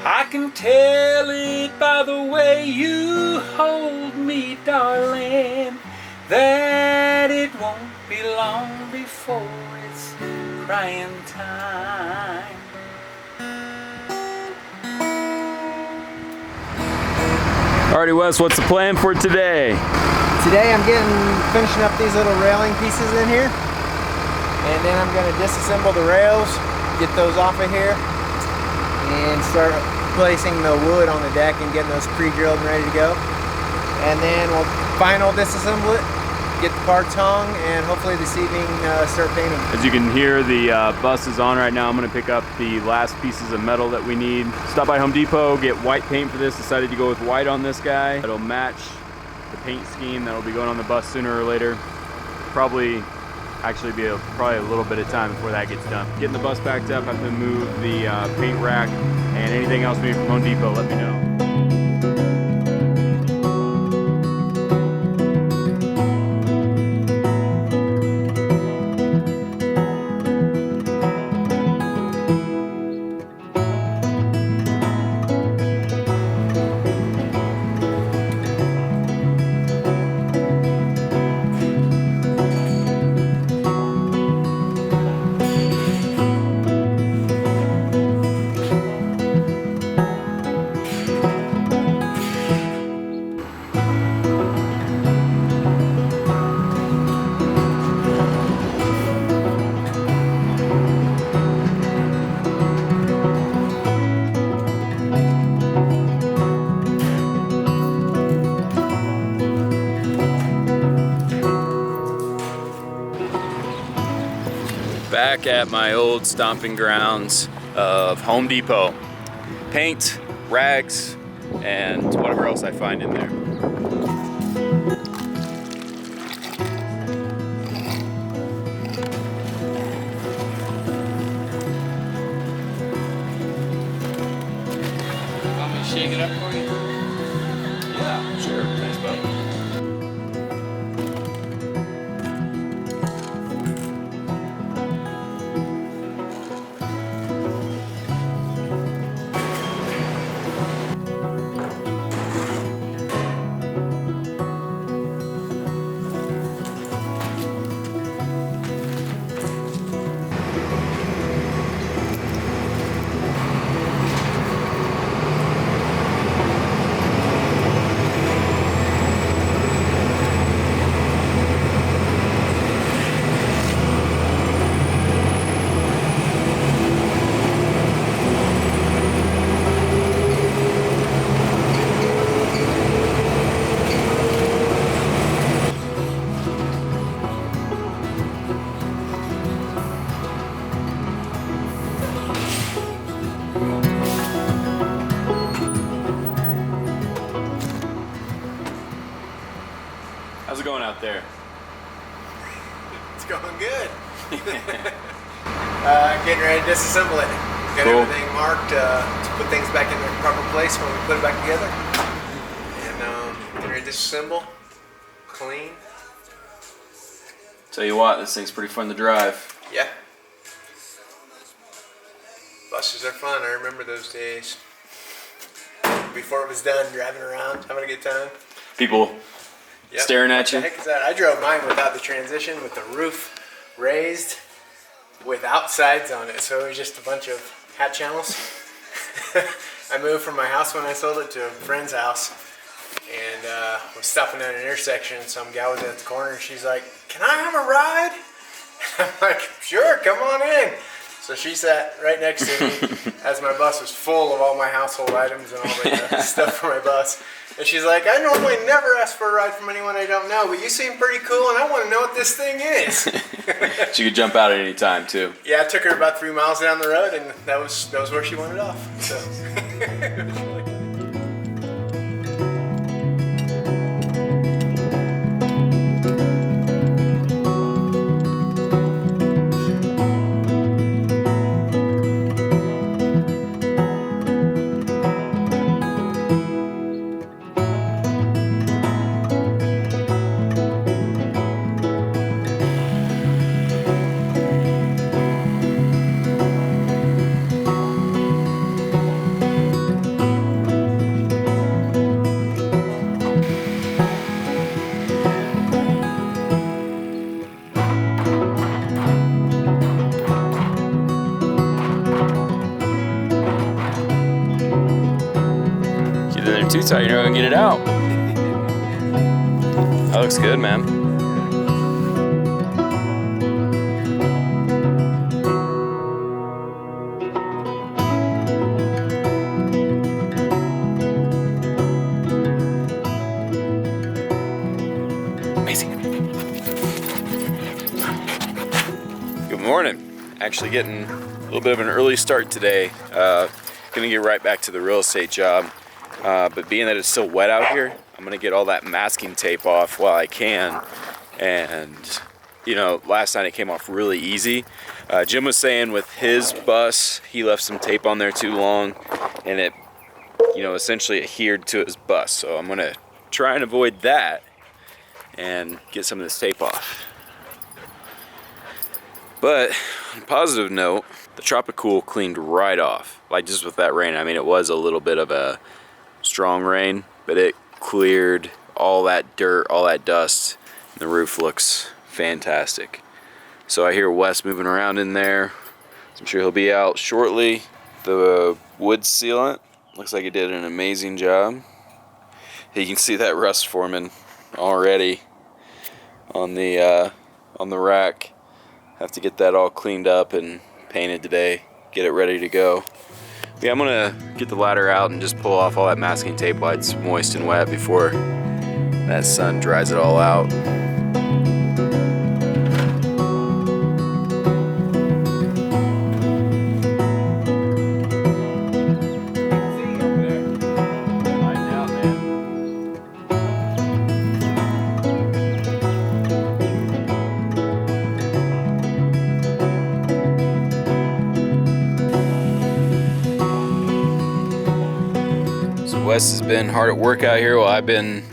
I can tell it by the way you hold me, darling, that it won't be long before it's crying time. Alrighty, Wes, what's the plan for today? Today I'm finishing up these little railing pieces in here, and then I'm going to disassemble the rails, get those off of here, and start placing the wood on the deck and getting those pre-drilled and ready to go. And then we'll final disassemble it, get the parts hung, and hopefully this evening start painting. As you can hear, the bus is on right now. I'm going to pick up the last pieces of metal that we need. Stop by Home Depot, get white paint for this. Decided to go with white on this guy. It'll match the paint scheme that'll be going on the bus sooner or later. Probably a little bit of time before that gets done. Getting the bus backed up, have to move the paint rack, and anything else we need from Home Depot, let me know. Back at my old stomping grounds of Home Depot. Paint, rags, and whatever else I find in there. Want me to shake it up for you? Yeah, sure. Thanks, bud. How's it going out there? It's going good. Getting ready to disassemble it. Got Cool. everything marked to put things back in their proper place when we put it back together. And getting ready to disassemble, clean. Tell you what, this thing's pretty fun to drive. Yeah. Buses are fun. I remember those days. Before it was done, driving around, having a good time. People staring at you. What the heck is that? I drove mine without the transition, with the roof raised, without sides on it. So it was just a bunch of hat channels. I moved from my house when I sold it to a friend's house, and was stopping at an intersection, and some gal was at the corner, and she's like, "Can I have a ride?" I'm like, "Sure, come on in." So she sat right next to me as my bus was full of all my household items and all the stuff for my bus. And she's like, "I normally never ask for a ride from anyone I don't know, but you seem pretty cool and I want to know what this thing is." She could jump out at any time too. Yeah, it took her about 3 miles down the road, and that was where she wanted off. So it was really good. in too tight, you're not gonna get it out. That looks good, man. Amazing. Good morning. Actually getting a little bit of an early start today. Gonna get right back to the real estate job. But being that it's still wet out here, I'm gonna get all that masking tape off while I can. And you know, last night it came off really easy. Jim was saying with his bus, he left some tape on there too long, and it, you know, essentially adhered to his bus. So I'm gonna try and avoid that and get some of this tape off. But on a positive note, the Tropicool cleaned right off. Like just with that rain. I mean, it was a little bit of a strong rain, but it cleared all that dirt, all that dust. And the roof looks fantastic. So I hear Wes moving around in there. So I'm sure he'll be out shortly. The wood sealant looks like it did an amazing job. You can see that rust forming already on the rack. Have to get that all cleaned up and painted today, get it ready to go. Yeah, I'm gonna get the ladder out and just pull off all that masking tape while it's moist and wet before that sun dries it all out. Wes has been hard at work out here while I've been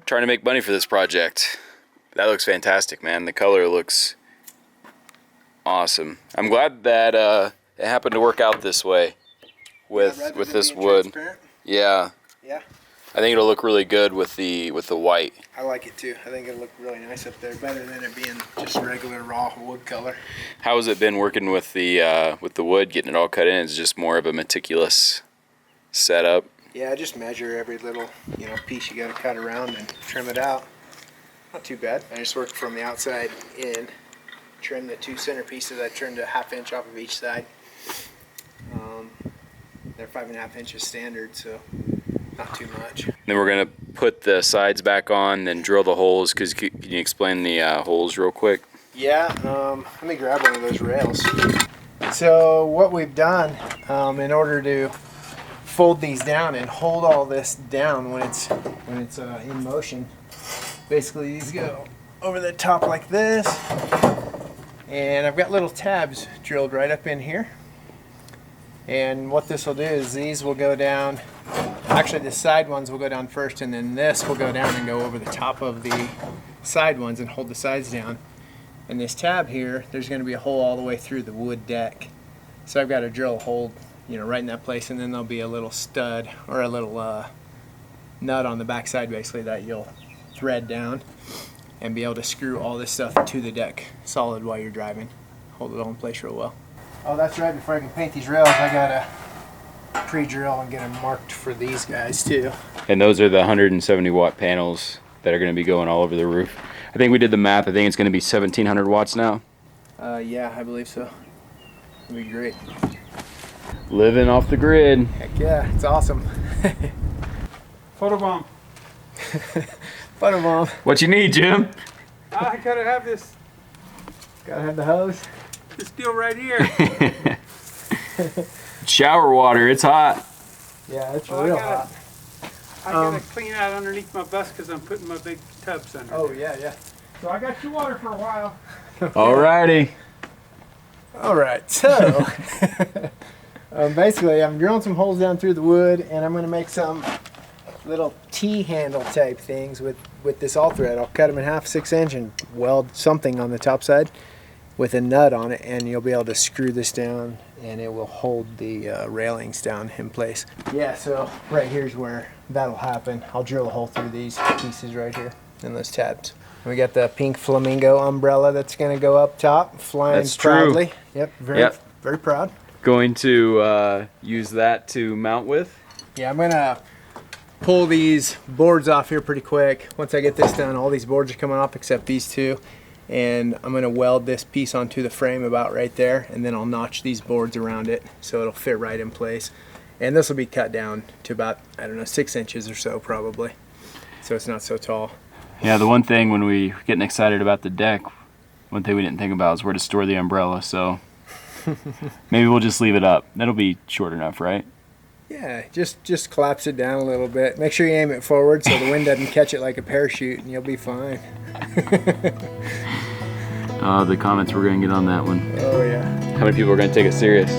trying to make money for this project. That looks fantastic, man. The color looks awesome. I'm glad that it happened to work out this way with this wood. Yeah. Yeah. I think it'll look really good with the white. I like it too. I think it'll look really nice up there, better than it being just regular raw wood color. How has it been working with the wood, getting it all cut in? It's just more of a meticulous setup. Yeah, just measure every little, piece you got to cut around and trim it out. Not too bad. I just worked from the outside in, trimmed the two center pieces. I trimmed a 1/2 inch off of each side. They're 5.5 inches standard, so not too much. Then we're gonna put the sides back on, then drill the holes. Can you explain the holes real quick? Yeah. Let me grab one of those rails. So what we've done, in order to fold these down and hold all this down when it's in motion. Basically, these go over the top like this, and I've got little tabs drilled right up in here. And what this will do is these will go down. Actually, the side ones will go down first, and then this will go down and go over the top of the side ones and hold the sides down. And this tab here, there's going to be a hole all the way through the wood deck. So I've got to drill a hole, right in that place, and then there'll be a little stud or a little nut on the back side basically that you'll thread down and be able to screw all this stuff to the deck solid while you're driving. Hold it all in place real well. Oh, that's right, before I can paint these rails, I gotta pre-drill and get them marked for these guys too. And those are the 170 watt panels that are going to be going all over the roof. I think we did the math. I think it's going to be 1700 watts now. Yeah, I believe so. It'll be great. Living off the grid. Heck yeah, it's awesome. Photobomb. Photobomb. What you need, Jim? I gotta have this Gotta have the hose. deal right here. Shower water. It's hot. Yeah, it's Well, real hot. I gotta clean out underneath my bus because I'm putting my big tubs under Oh, there. yeah. So I got your water for a while. Alrighty. All right, so basically I'm drilling some holes down through the wood, and I'm going to make some little T-handle type things with this all thread. I'll cut them in half, 6 inch, and weld something on the top side with a nut on it, and you'll be able to screw this down and it will hold the railings down in place. Yeah, so right here's where that'll happen. I'll drill a hole through these pieces right here and those tabs. We got the pink flamingo umbrella that's going to go up top, flying That's true. proudly. Yep, very proud. Going to use that to mount with. Yeah, I'm gonna pull these boards off here pretty quick. Once I get this done, all these boards are coming off except these two. And I'm gonna weld this piece onto the frame about right there, and then I'll notch these boards around it so it'll fit right in place. And this will be cut down to about, I don't know, 6 inches or so probably. So it's not so tall. Yeah, the one thing when we were getting excited about the deck, one thing we didn't think about is where to store the umbrella, so maybe we'll just leave it up. That'll be short enough, right? Yeah, just collapse it down a little bit. Make sure you aim it forward so the wind doesn't catch it like a parachute, and you'll be fine. The comments we're gonna get on that one. Oh yeah. How many people are gonna take it serious?